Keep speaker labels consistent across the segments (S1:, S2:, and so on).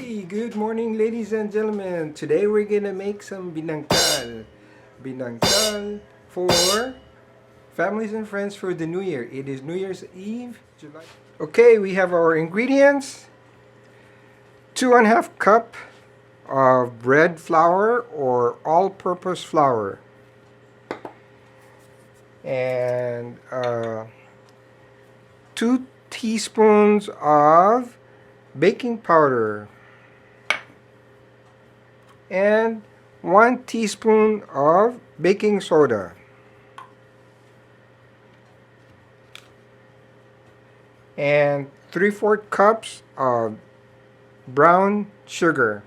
S1: Okay, good morning ladies and gentlemen. Today we're gonna make some binangkal. Binangkal for families and friends for the New Year. It is New Year's Eve, July. Okay, we have our ingredients. 2.5 cup of bread flour or all-purpose flour. And 2 teaspoons of baking powder and 1 teaspoon of baking soda and 3/4 cups of brown sugar,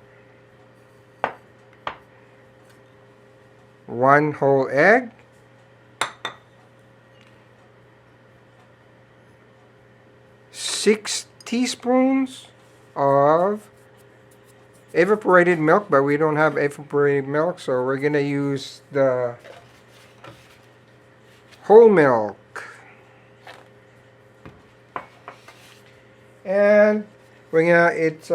S1: 1 whole egg, 6 teaspoons of evaporated milk, but we don't have evaporated milk, so we're gonna use the whole milk. And it's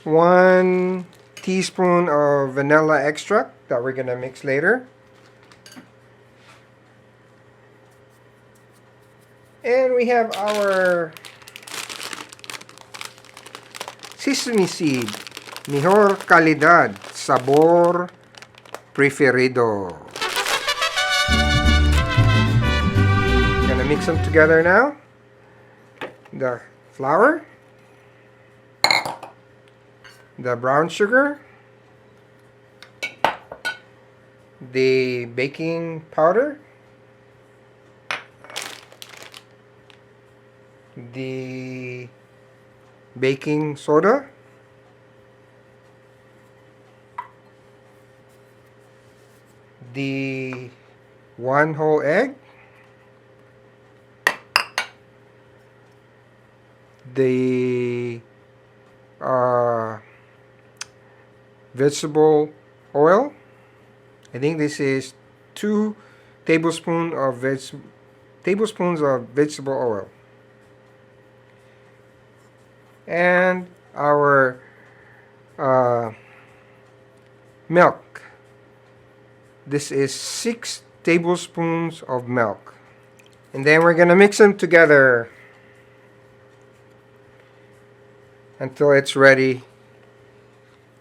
S1: 1 teaspoon of vanilla extract that we're gonna mix later. And we have our sesame seed, mejor calidad, sabor preferido. Gonna mix them together now. The flour, the brown sugar, the baking powder, the baking soda, the 1 whole egg, the vegetable oil. I think this is 2 tablespoons of vegetable oil. And our milk. This is 6 tablespoons of milk. And then we're gonna mix them together until it's ready.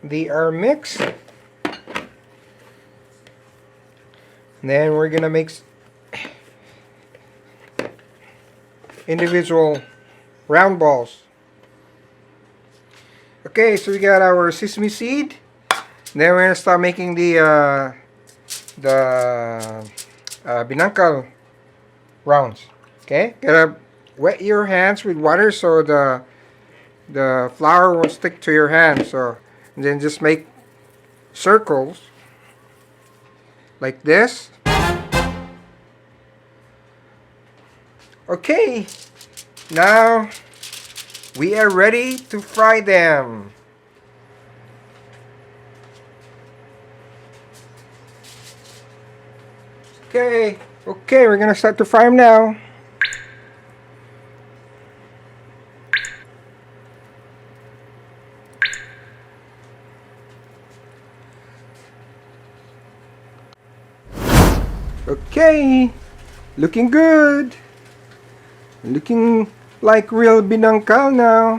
S1: They are mixed. And then we're gonna mix individual round balls. Okay, so we got our sesame seed. Then we're gonna start making the binangkal rounds. Okay, gotta wet your hands with water so the flour won't stick to your hand. So and then just make circles like this. Okay, now we are ready to fry them. Okay, we're gonna start to fry them now. Okay, looking good. Looking like real binangkal now.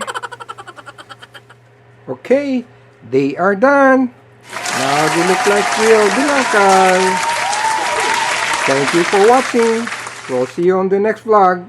S1: Okay, they are done. Now they look like real binangkal. Thank you for watching. We'll see you on the next vlog.